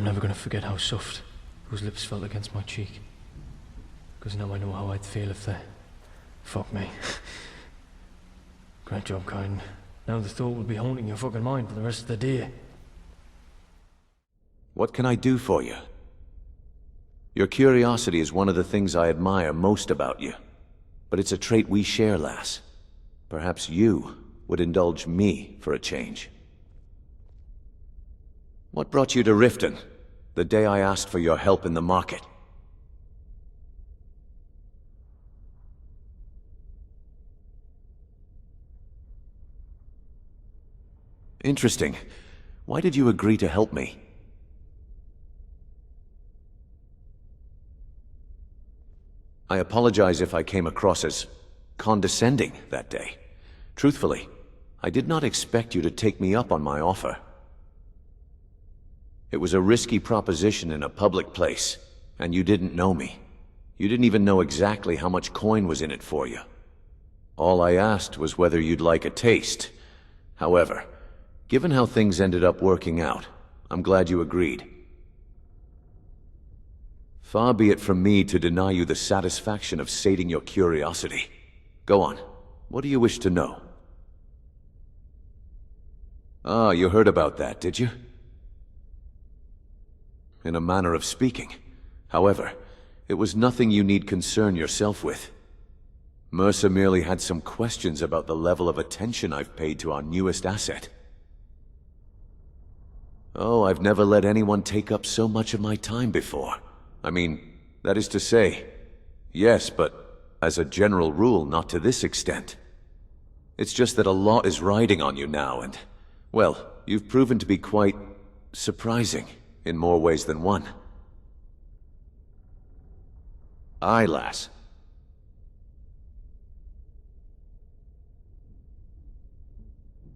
I'm never going to forget how soft those lips felt against my cheek. Because now I know how I'd feel if they... Fuck me. Great job, Kaidan. Now the thought will be haunting your fucking mind for the rest of the day. What can I do for you? Your curiosity is one of the things I admire most about you. But it's a trait we share, lass. Perhaps you would indulge me for a change. What brought you to Riften, the day I asked for your help in the market? Interesting. Why did you agree to help me? I apologize if I came across as condescending that day. Truthfully, I did not expect you to take me up on my offer. It was a risky proposition in a public place, and you didn't know me. You didn't even know exactly how much coin was in it for you. All I asked was whether you'd like a taste. However, given how things ended up working out, I'm glad you agreed. Far be it from me to deny you the satisfaction of sating your curiosity. Go on. What do you wish to know? Ah, you heard about that, did you? In a manner of speaking. However, it was nothing you need concern yourself with. Mercer merely had some questions about the level of attention I've paid to our newest asset. Oh, I've never let anyone take up so much of my time before. I mean, that is to say, yes, but as a general rule, not to this extent. It's just that a lot is riding on you now, and, well, you've proven to be quite surprising in more ways than one. Aye, lass.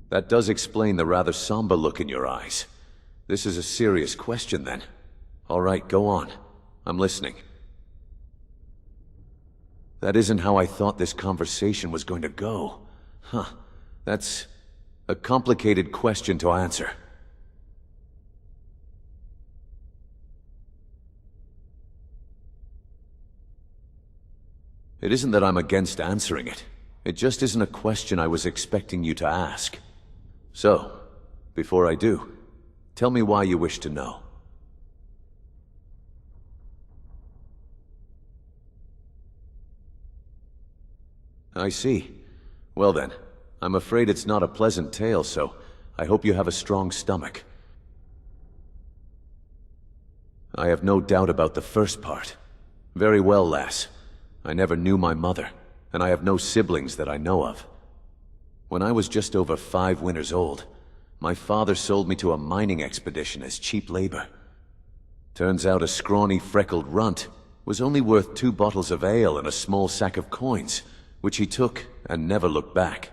That does explain the rather somber look in your eyes. This is a serious question, then. All right, go on. I'm listening. That isn't how I thought this conversation was going to go. Huh. That's a complicated question to answer. It isn't that I'm against answering it. It just isn't a question I was expecting you to ask. So, before I do, tell me why you wish to know. I see. Well then, I'm afraid it's not a pleasant tale, so I hope you have a strong stomach. I have no doubt about the first part. Very well, lass. I never knew my mother, and I have no siblings that I know of. When I was just over 5 winters old, my father sold me to a mining expedition as cheap labor. Turns out a scrawny, freckled runt was only worth 2 bottles of ale and a small sack of coins, which he took and never looked back.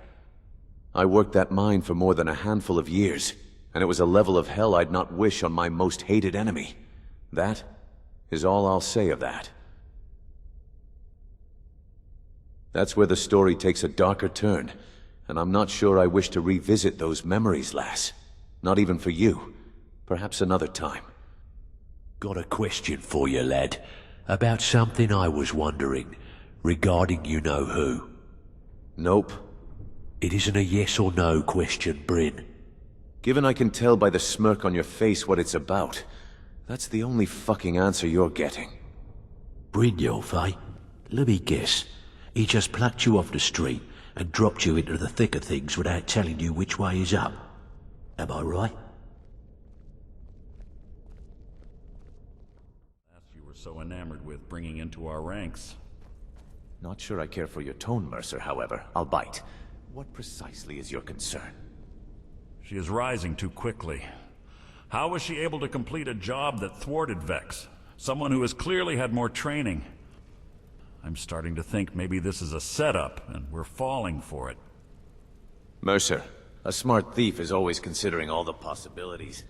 I worked that mine for more than a handful of years, and it was a level of hell I'd not wish on my most hated enemy. That is all I'll say of that. That's where the story takes a darker turn, and I'm not sure I wish to revisit those memories, lass. Not even for you. Perhaps another time. Got a question for you, lad. About something I was wondering. Regarding you-know-who. Nope. It isn't a yes or no question, Bryn. Given I can tell by the smirk on your face what it's about, that's the only fucking answer you're getting. Brynjolf, eh? Let me guess. He just plucked you off the street and dropped you into the thick of things without telling you which way is up. Am I right? You were so enamored with bringing into our ranks. Not sure I care for your tone, Mercer, however. I'll bite. What precisely is your concern? She is rising too quickly. How was she able to complete a job that thwarted Vex? Someone who has clearly had more training. I'm starting to think maybe this is a setup, and we're falling for it. Mercer, a smart thief is always considering all the possibilities.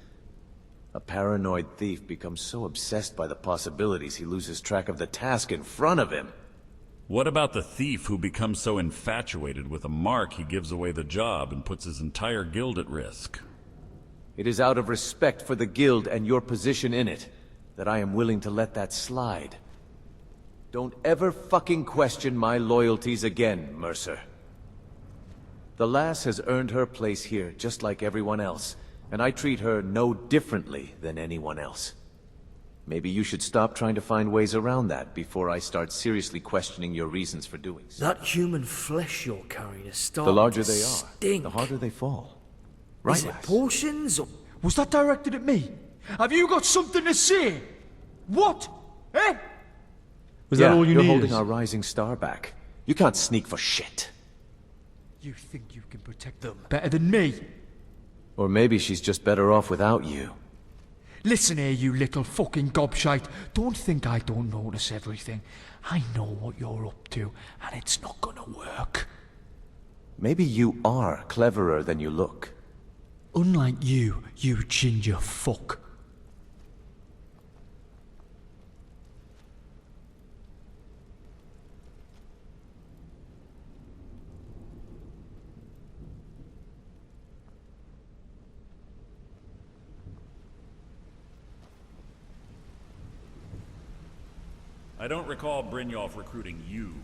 A paranoid thief becomes so obsessed by the possibilities he loses track of the task in front of him. What about the thief who becomes so infatuated with a mark he gives away the job and puts his entire guild at risk? It is out of respect for the guild and your position in it that I am willing to let that slide. Don't ever fucking question my loyalties again, Mercer. The lass has earned her place here just like everyone else, and I treat her no differently than anyone else. Maybe you should stop trying to find ways around that before I start seriously questioning your reasons for doing so. That human flesh you're carrying is starting The larger to they are, stink. the harder they fall. Right, Is it lass? potions or... Was that directed at me? Have you got something to say? What? Eh? Was that all you you're needed? holding our rising star back. You can't sneak for shit. You think you can protect them better than me? Or maybe she's just better off without you. Listen here, you little fucking gobshite. Don't think I don't notice everything. I know what you're up to, and it's not gonna work. Maybe you are cleverer than you look. Unlike you, you ginger fuck. I don't recall Brynjolf recruiting you.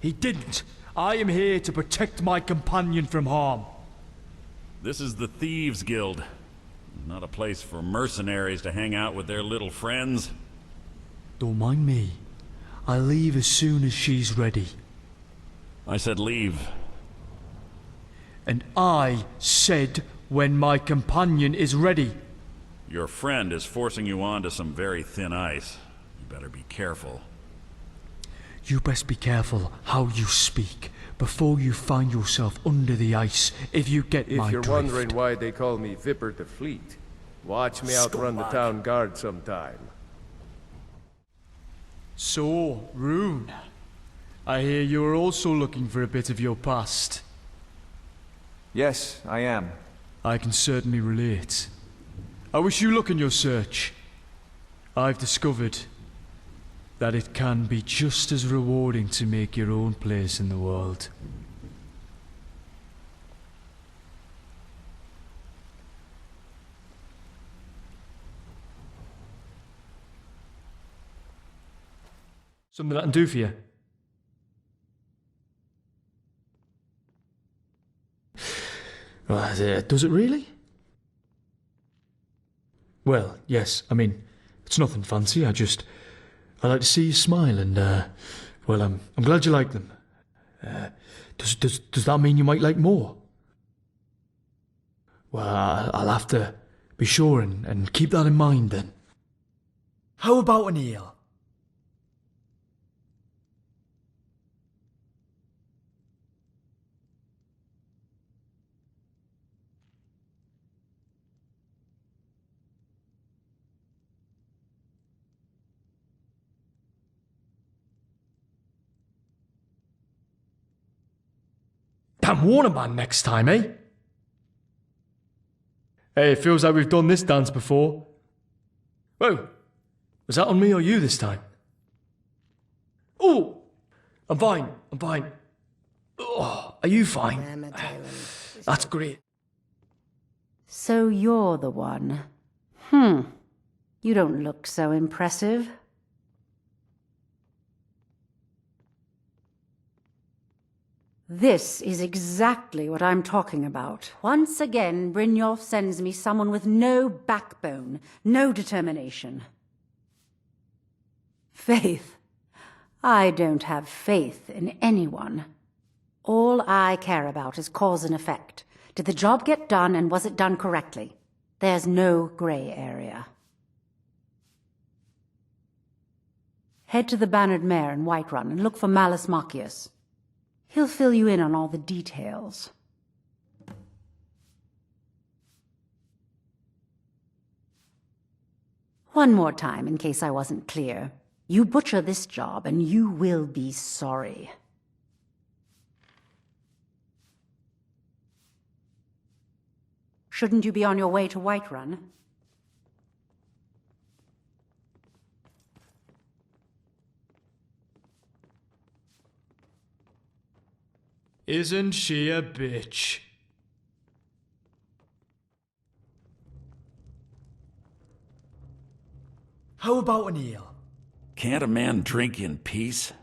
He didn't. I am here to protect my companion from harm. This is the Thieves Guild. Not a place for mercenaries to hang out with their little friends. Don't mind me. I'll leave as soon as she's ready. I said leave. And I said when my companion is ready. Your friend is forcing you onto some very thin ice. You better be careful. You best be careful how you speak before you find yourself under the ice, if you get my If you're drift. wondering why they call me Viper the Fleet, watch me outrun the town guard sometime. So, Rune, I hear you're also looking for a bit of your past. Yes, I am. I can certainly relate. I wish you luck in your search. I've discovered that it can be just as rewarding to make your own place in the world. Something I can do for you? Does it really? Well, yes, I mean, it's nothing fancy, I like to see you smile and, well, I'm glad you like them. Does that mean you might like more? Well, I'll have to be sure and keep that in mind then. How about an ale? Damn, warn a man next time, eh? Hey, it feels like we've done this dance before. Whoa, was that on me or you this time? Oh, I'm fine. Oh, are you fine? That's great. So you're the one. You don't look so impressive. This is exactly what I'm talking about. Once again, Brynjolf sends me someone with no backbone, no determination. Faith. I don't have faith in anyone. All I care about is cause and effect. Did the job get done, and was it done correctly? There's no gray area. Head to the Bannered Mare in Whiterun and look for Mallus Maccius. He'll fill you in on all the details. One more time, in case I wasn't clear. You butcher this job, and you will be sorry. Shouldn't you be on your way to Whiterun? Isn't she a bitch? How about an ale? Can't a man drink in peace?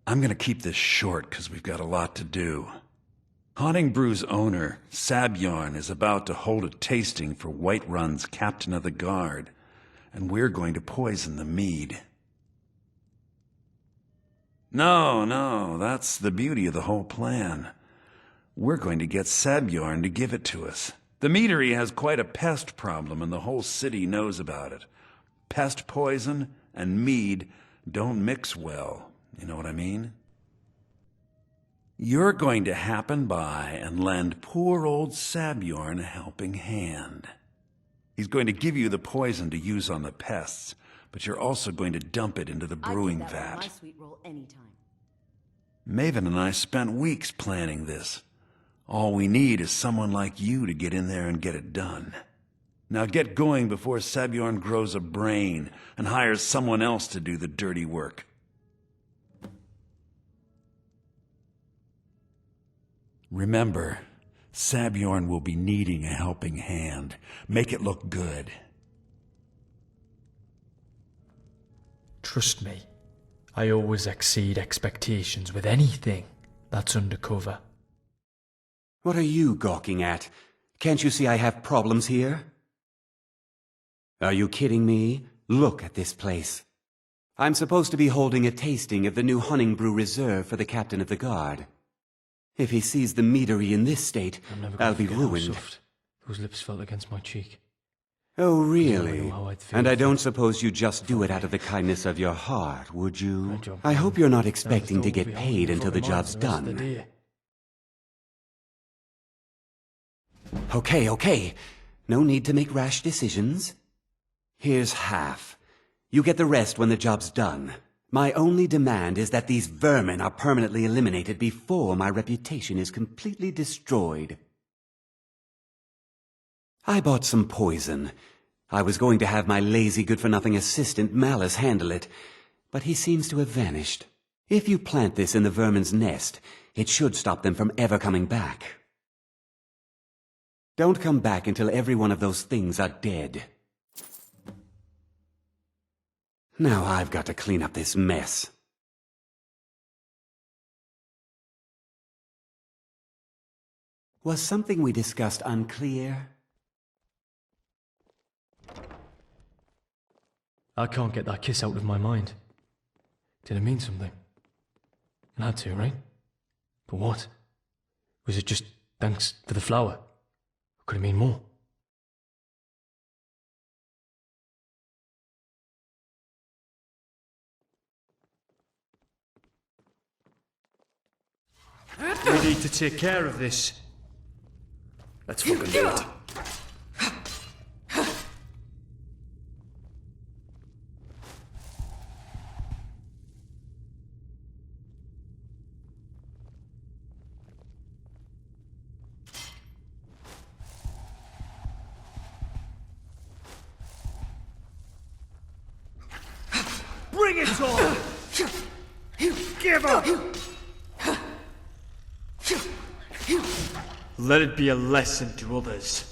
I'm gonna keep this short because we've got a lot to do. Honeybrew's owner, Sabjorn, is about to hold a tasting for Whiterun's captain of the guard, and we're going to poison the mead. No, that's the beauty of the whole plan. We're going to get Sabjorn to give it to us. The meadery has quite a pest problem, and the whole city knows about it. Pest poison and mead don't mix well. You know what I mean? You're going to happen by and lend poor old Sabjorn a helping hand. He's going to give you the poison to use on the pests, but you're also going to dump it into the brewing vat. My sweet roll anytime. Maven and I spent weeks planning this. All we need is someone like you to get in there and get it done. Now get going before Sabjorn grows a brain and hires someone else to do the dirty work. Remember, Sabjorn will be needing a helping hand. Make it look good. Trust me, I always exceed expectations with anything that's undercover. What are you gawking at? Can't you see I have problems here? Are you kidding me? Look at this place. I'm supposed to be holding a tasting of the new Honeybrew Reserve for the captain of the guard. If he sees the meadery in this state, I'll be ruined. Whose lips felt against my cheek. Oh, really? And I if don't suppose you just do it out of the kindness of your heart, would you? I hope you're not expecting to get paid until the job's done. Okay. No need to make rash decisions. Here's half. You get the rest when the job's done. My only demand is that these vermin are permanently eliminated before my reputation is completely destroyed. I bought some poison. I was going to have my lazy good-for-nothing assistant Mallus handle it, but he seems to have vanished. If you plant this in the vermin's nest, it should stop them from ever coming back. Don't come back until every one of those things are dead. Now I've got to clean up this mess. Was something we discussed unclear? I can't get that kiss out of my mind. Did it mean something? It had to, right? But what? Was it just thanks for the flower? Or could it mean more? We need to take care of this. Let's fucking do it. Bring it on! Give up! Let it be a lesson to others.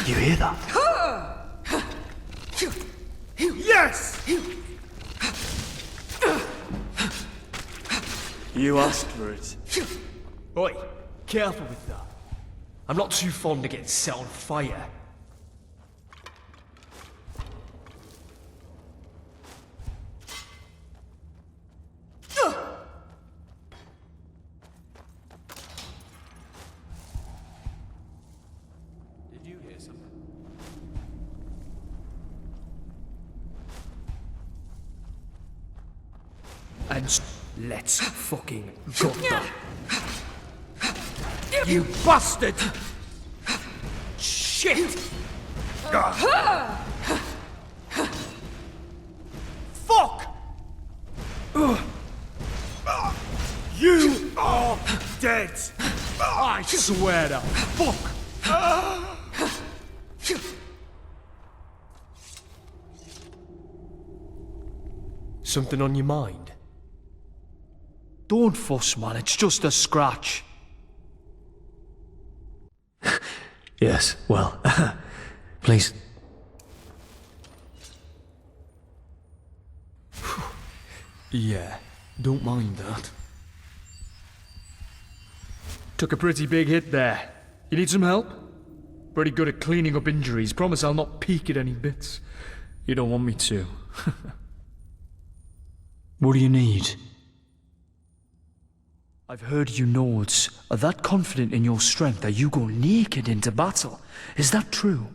You hear that? Yes! You asked for it. Oi, careful with that. I'm not too fond of getting set on fire. Did you hear something? And let's fucking go them. You bastard! Shit! Fuck! You are dead! I swear to fuck! Something on your mind? Don't fuss, man, it's just a scratch. Yes, well, please. Yeah, don't mind that. Took a pretty big hit there. You need some help? Pretty good at cleaning up injuries. Promise I'll not peek at any bits. You don't want me to. What do you need? I've heard you Nords are that confident in your strength that you go naked into battle. Is that true?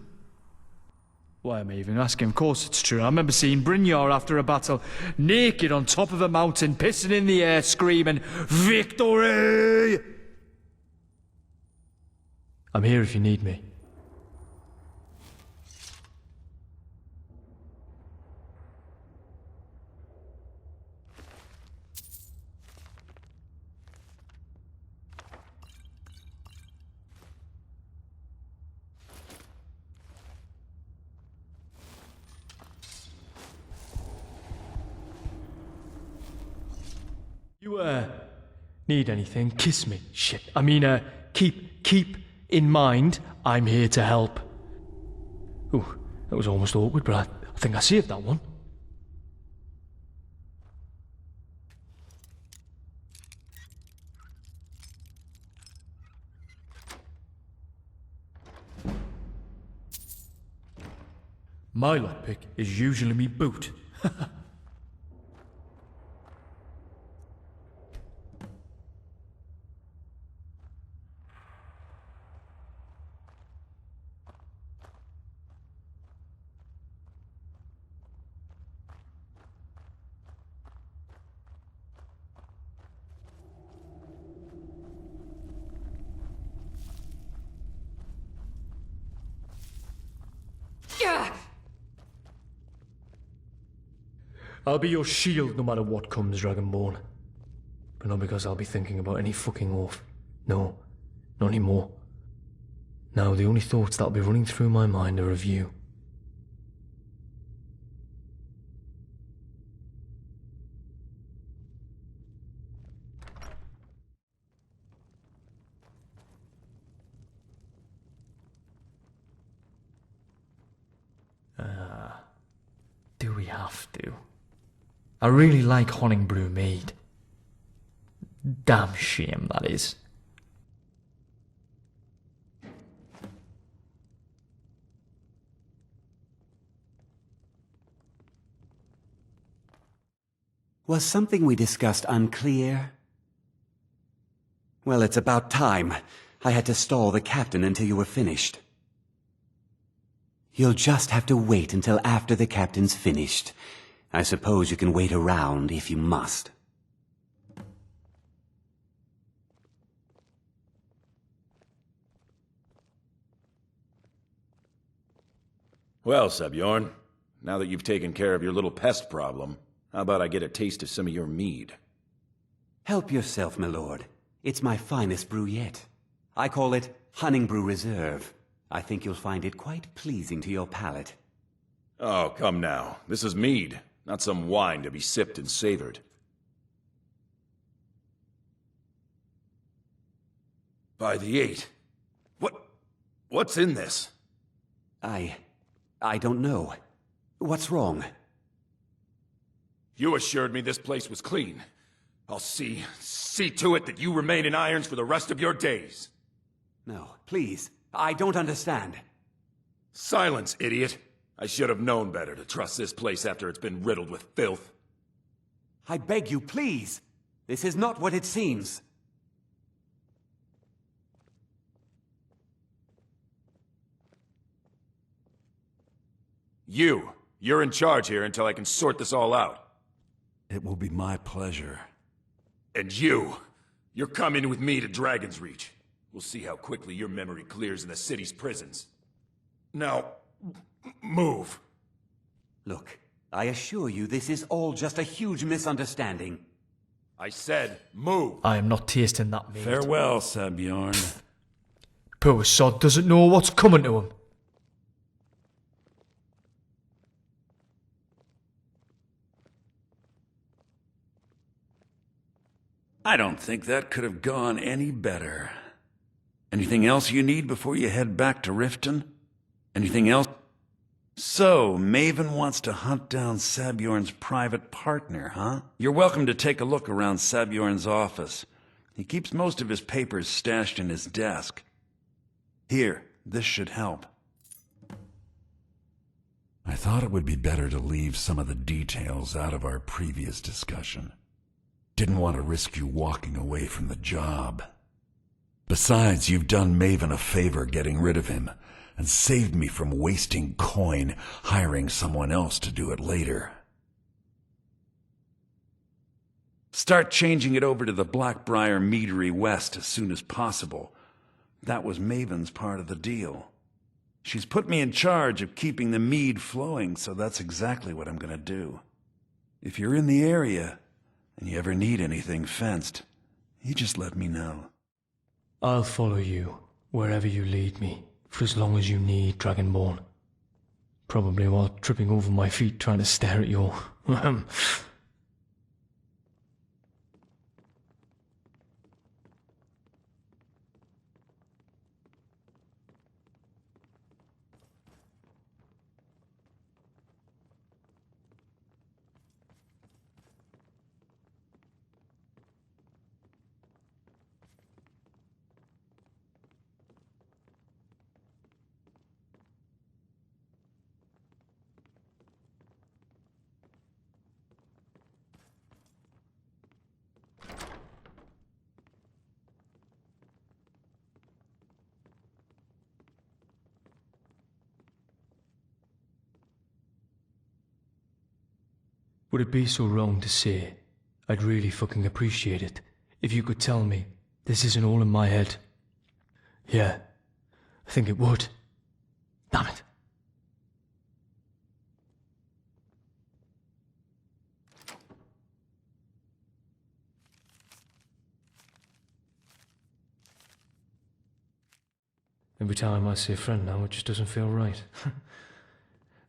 Why am I even asking? Of course it's true. I remember seeing Brynjolf after a battle, naked on top of a mountain, pissing in the air, screaming, "Victory!" I'm here if you need me. You, need anything, kiss me. Shit. I mean, keep in mind, I'm here to help. Ooh, that was almost awkward, but I think I saved that one. My lockpick is usually me boot. I'll be your shield no matter what comes, Dragonborn. But not because I'll be thinking about any fucking oath. No, not anymore. Now the only thoughts that'll be running through my mind are of you. Do we have to? I really like Honeybrew Mead. Damn shame, that is. Was something we discussed unclear? Well, it's about time. I had to stall the captain until you were finished. You'll just have to wait until after the captain's finished. I suppose you can wait around if you must. Well, Sebjorn, now that you've taken care of your little pest problem, how about I get a taste of some of your mead? Help yourself, my lord. It's my finest brew yet. I call it Honeybrew Reserve. I think you'll find it quite pleasing to your palate. Oh, come now. This is mead, not some wine to be sipped and savored. By the 8. What's in this? I don't know. What's wrong? You assured me this place was clean. I'll see to it that you remain in irons for the rest of your days. No, please. I don't understand. Silence, idiot. I should have known better to trust this place after it's been riddled with filth. I beg you, please. This is not what it seems. You're in charge here until I can sort this all out. It will be my pleasure. And you're coming with me to Dragon's Reach. We'll see how quickly your memory clears in the city's prisons. Now, move. Look, I assure you this is all just a huge misunderstanding. I said, move. I am not tasting that mead. Farewell, Sebjorn. Poor sod doesn't know what's coming to him. I don't think that could have gone any better. Anything else you need before you head back to Riften? Anything else? So, Maven wants to hunt down Sabjorn's private partner, huh? You're welcome to take a look around Sabjorn's office. He keeps most of his papers stashed in his desk. Here, this should help. I thought it would be better to leave some of the details out of our previous discussion. Didn't want to risk you walking away from the job. Besides, you've done Maven a favor getting rid of him, and saved me from wasting coin hiring someone else to do it later. Start changing it over to the Black-Briar Meadery West as soon as possible. That was Maven's part of the deal. She's put me in charge of keeping the mead flowing, so that's exactly what I'm gonna do. If you're in the area, and you ever need anything fenced, you just let me know. I'll follow you, wherever you lead me, for as long as you need, Dragonborn. Probably while tripping over my feet trying to stare at your... Would it be so wrong to say I'd really fucking appreciate it if you could tell me this isn't all in my head? Yeah, I think it would. Damn it. Every time I see a friend now, it just doesn't feel right.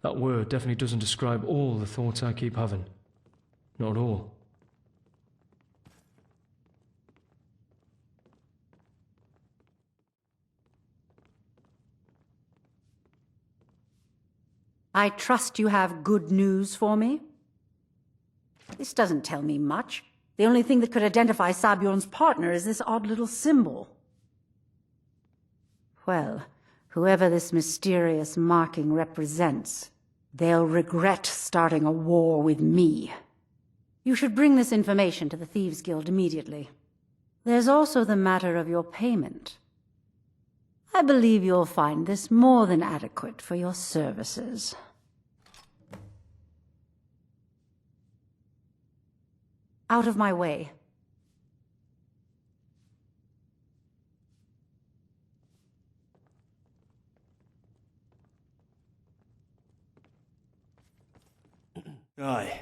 That word definitely doesn't describe all the thoughts I keep having. Not at all. I trust you have good news for me? This doesn't tell me much. The only thing that could identify Sabjorn's partner is this odd little symbol. Well, whoever this mysterious marking represents, they'll regret starting a war with me. You should bring this information to the Thieves Guild immediately. There's also the matter of your payment. I believe you'll find this more than adequate for your services. Out of my way. Aye.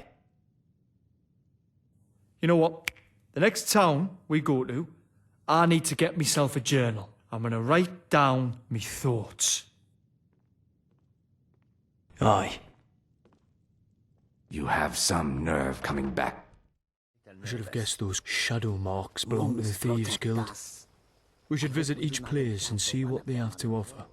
You know what? The next town we go to, I need to get myself a journal. I'm gonna write down me thoughts. Aye. You have some nerve coming back. I should have guessed those shadow marks belong to the Thieves Guild. We should visit each place and see what they have to offer.